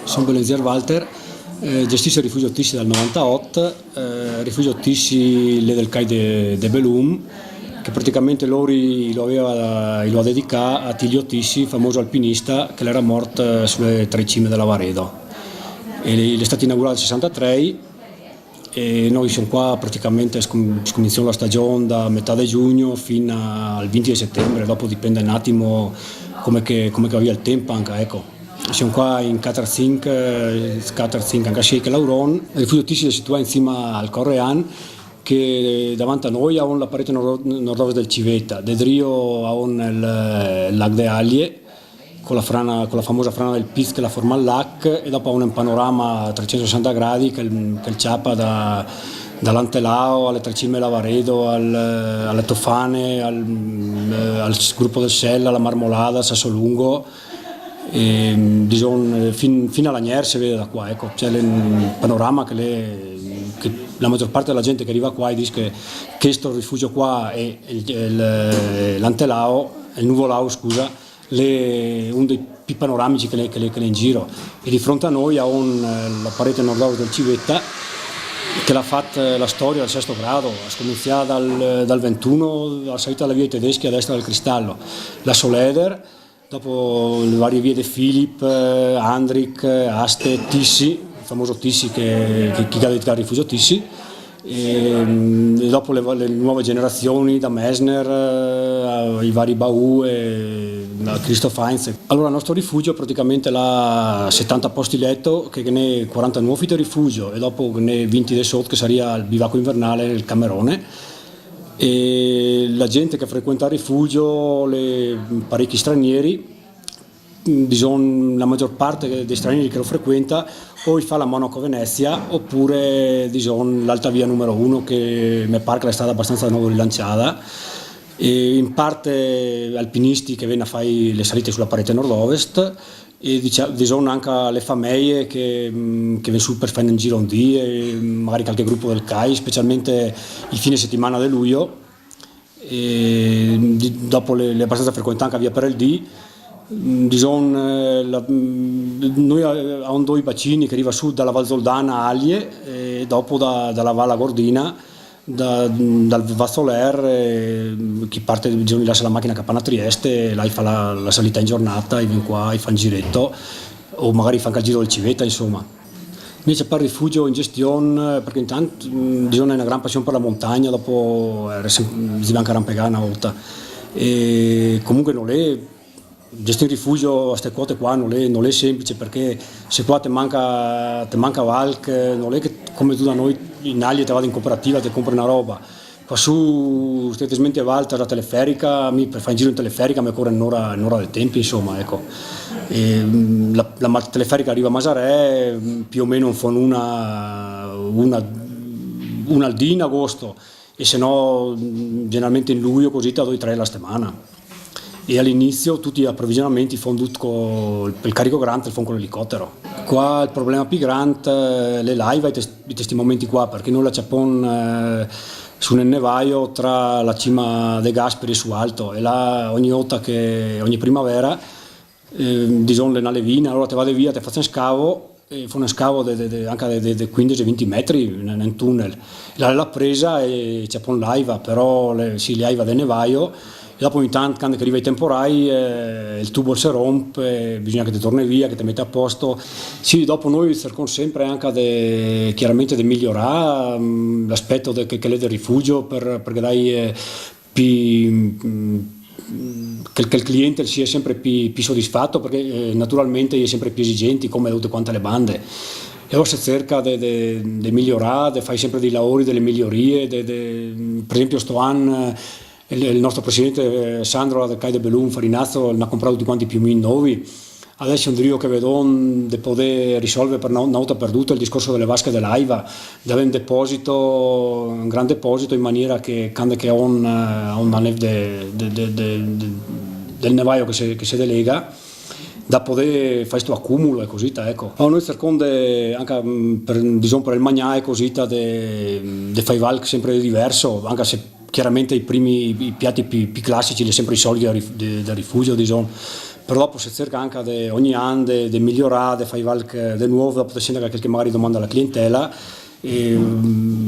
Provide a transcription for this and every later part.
Sono Belezier Walter, gestisce il rifugio Tissi dal 98, rifugio Tissi le del Cai de Belum, che praticamente lo ha dedicato a Tilio Tissi, famoso alpinista che era morto sulle tre cime della Varedo. È stato inaugurato nel 63 e noi siamo qua praticamente scominciamo la stagione da metà di giugno fino al 20 di settembre, dopo dipende un attimo come che va via il tempo anche, ecco. Siamo qua in Caterzink, anche a Sheikh Lauron. Il rifugio Tissi è situato insieme al Correan, che davanti a noi ha la parete nord-ovest del Civetta, del Rio ha il lago de Aglie, con la famosa frana del Piz che la forma il lac, e dopo ha un panorama a 360 gradi che il ciappa dall'Antelao alle tre cime della Varedo, alle Tofane, al gruppo del Sella, alla Marmolada, al Sassolungo. Fino alla Nier si vede da qua, ecco, c'è un panorama che la maggior parte della gente che arriva qua dice che questo rifugio qua è l'Antelao, il Nuvolao, scusa, uno dei più panoramici che è in giro, e di fronte a noi ha la parete nord-ovest del Civetta che l'ha fatta la storia al sesto grado, ha cominciato dal 21, la salita della via tedeschi a destra del Cristallo, la Soleder, dopo le varie vie di Philip, Andrik, Aste, Tissi, il famoso Tissi che ha dedicato al rifugio Tissi, e dopo le nuove generazioni da Messner ai vari Bau e a Christoph Heinz. Allora il nostro rifugio praticamente ha 70 posti letto, che ne è 49 di rifugio, e dopo ne 20 di sotto che sarebbe il bivacco invernale, il Camerone. E la gente che frequenta il rifugio, parecchi stranieri, la maggior parte dei stranieri che lo frequenta o fa la Monaco Venezia oppure l'Alta Via numero 1, che mi pare che è stata abbastanza nuovo rilanciata, e in parte alpinisti che vengono a fare le salite sulla parete nord-ovest, e anche le famiglie che vengono su per fare un giro un dì, e magari qualche gruppo del CAI, specialmente i fine settimana di luglio, e dopo le abbastanza frequentate anche via per il D. Noi abbiamo due bacini che arriva su dalla Val Zoldana a Aglie, e dopo dalla Vala Gordina, dal Vazzoler, chi parte lascia la macchina a Trieste, e là fa la salita in giornata, e viene qua e fa un giretto, o magari fa anche il giro del Civetta, insomma. Invece per il rifugio in gestione, perché intanto è una gran passione per la montagna, dopo si va anche a rampegare una volta, e comunque non è gestire il rifugio a queste quote qua non è semplice, perché se qua ti manca valc, non è che come tu da noi in Aglie ti vado in cooperativa, ti compri una roba. Qua su state smente valta la teleferica, per fare un giro in teleferica mi occorre un'ora del tempo, insomma, ecco. La teleferica arriva a Masarè, più o meno fa una al dì in agosto, e se no generalmente in luglio così ti do 2-3 alla settimana. E all'inizio tutti gli approvvigionamenti fanno tutto il carico grande, fanno con l'elicottero. Qua il problema più grande le live, i testimoni qua, perché noi la Ciappon su un nevaio tra la cima dei Gasperi e su alto, e là ogni primavera le nalevine, allora te vado via, te faccio un scavo, e fu un scavo anche di 15-20 metri nel tunnel. L'ha presa e c'è un laiva, però sì, laiva del nevaio. E dopo ogni tanto, quando arriva i temporali, il tubo si rompe, bisogna che ti torni via, che ti metti a posto. Sì, dopo noi cerchiamo sempre anche chiaramente di migliorare l'aspetto che è del rifugio, perché dai che il cliente sia sempre più soddisfatto, perché naturalmente è sempre più esigenti come tutte quante le bande. E allora si cerca di migliorare, di fare sempre dei lavori, delle migliorie. Per esempio sto anno il nostro presidente Sandro del CAI de Belum Farinazzo ne ha comprato tutti quanti più nuovi. Adesso è un drio che vedo di poter risolvere per una volta perduta il discorso delle vasche dell'AIVA, di avere un gran deposito in maniera che quando che ho una neve del nevaio che si delega, da poter fare questo accumulo e così, ecco. Noi cerchiamo anche per il magnà e così di fare valc sempre diverso, anche se chiaramente i piatti più classici sono sempre i soliti del rifugio, diciamo. Però dopo si cerca anche ogni anno di migliorare, di fare valc di nuovo, dopo si sente che magari domanda alla clientela e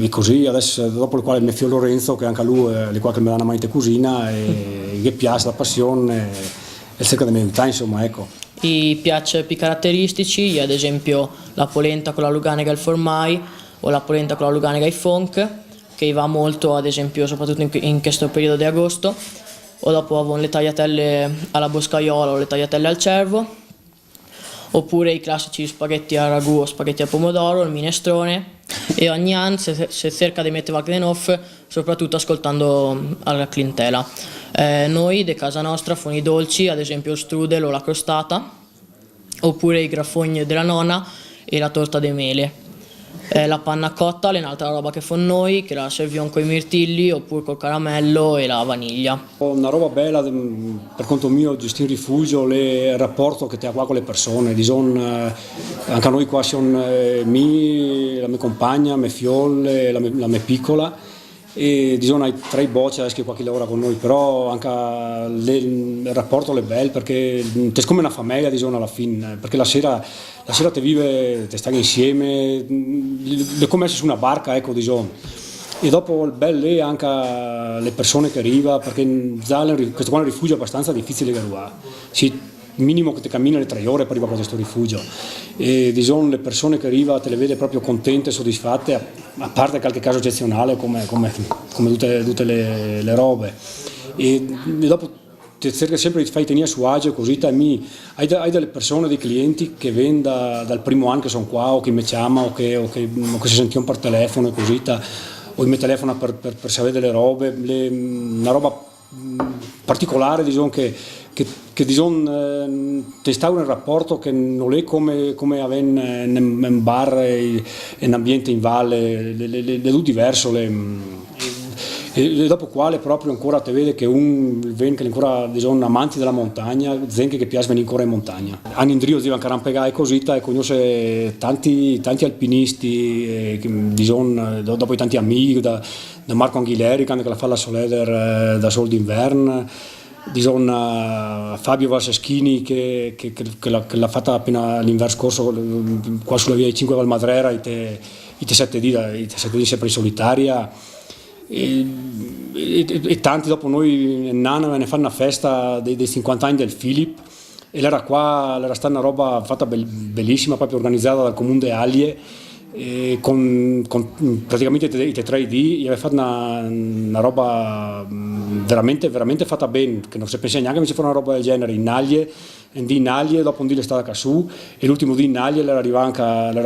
così. Adesso dopo il quale mio figlio Lorenzo, che anche lui è qua che mi dà una mano in cucina e che piace la passione e cerca di aiutare, insomma, ecco. I piatti più caratteristici, ad esempio la polenta con la luganega e il formai o la polenta con la luganega e il funk, che va molto ad esempio soprattutto in questo periodo di agosto, o dopo avevano le tagliatelle alla boscaiola o le tagliatelle al cervo, oppure i classici spaghetti a ragù o spaghetti al pomodoro, il minestrone, e ogni anno si cerca di mettere qualche off, soprattutto ascoltando alla clientela. Noi di casa nostra fanno i dolci, ad esempio il strudel o la crostata, oppure i graffogni della nonna e la torta di mele. La panna cotta è un'altra roba che fanno noi, che la serviamo con i mirtilli oppure col caramello e la vaniglia. Una roba bella per conto mio gestire il rifugio, il rapporto che ti ha qua con le persone, anche noi qua siamo la mia compagna, mia fiolle, la mia piccola, e hai 3 bocce adesso che qua chi lavora con noi, però anche il rapporto è bello perché è come una famiglia alla fine, perché la sera ti vive, ti stai insieme, è come essere su una barca, ecco, e dopo il bello è anche le persone che arrivano, perché questo qua è un rifugio abbastanza difficile che arriva, minimo che ti cammina le 3 ore per arrivare a questo rifugio, e le persone che arrivano te le vede proprio contente, soddisfatte, a parte qualche caso eccezionale come tutte le robe, e dopo ti cerca sempre di fare tenere su agio, così hai delle persone, dei clienti che vengono dal primo anno che sono qua, o che mi chiamano o che si sentono per telefono, così, o mi telefona per sapere delle robe, una roba particolare, che ti sta un rapporto che non è come avere in bar e in ambiente in valle, è tutto diverso. E dopo quale proprio ancora ti vede che che è ancora amanti della montagna, gente che piace venire ancora in montagna. Hanno in drio anche rampegare così, e conosce tanti alpinisti, dopo tanti amici, da Marco Anghileri che la fa la Soleder da Sol d'inverno, Fabio Valseschini che l'ha fatta appena l'inverno scorso qua sulla via 5 Valmadrera, i 7 di sempre in solitaria. E tanti dopo noi Nana ne fanno una festa dei 50 anni del Philip, e era stata una roba fatta bellissima, proprio organizzata dal comune di Allie, con praticamente i 3D, gli aveva fatto una roba veramente, veramente fatta bene, che non si pensa neanche che ci fosse una roba del genere in Allie. Dopo un dì è stata su, e l'ultimo dì in Allie era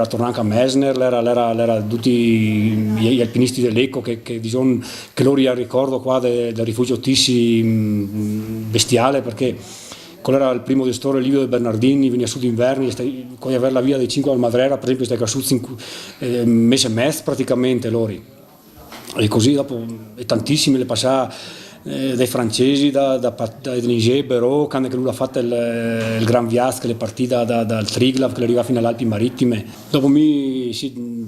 tornato anche a Mesner, era tutti gli alpinisti dell'Ecco che loro ricordo qua del rifugio Tissi bestiale, perché quello era il primo gestore Livio De Bernardini, veniva su d'inverno, con avere la via dei 5 al Madrera, per esempio, stai su un mese e mezzo praticamente loro. E così dopo tantissime le passava dai francesi, da Niger, Berot, quando lui ha fatto il Grand Vias, che le partite dal Triglav, che arriva fino alle Alpi Marittime. Dopo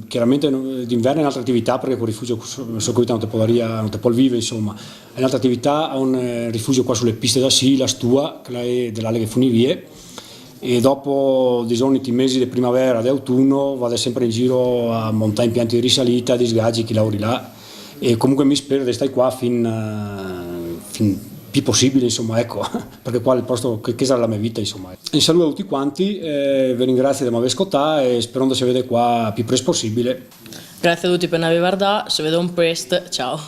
chiaramente d'inverno è un'altra attività, perché con il rifugio non ti può vivere, insomma. È un'altra attività, ha un rifugio qua sulle piste da sci, la Stua, che è dell'Ale che Funivie, e dopo di solito i mesi di primavera, di autunno vado sempre in giro a montare impianti di risalita, di sgaggi, chi lavori là, e comunque mi spero di stare qua fin più possibile, insomma, ecco, perché qua è il posto che sarà la mia vita, insomma. Un saluto a tutti quanti, vi ringrazio di avermi ascoltato e spero di vedere qua più presto possibile. Grazie a tutti per aver guardato, se vedo un presto, ciao.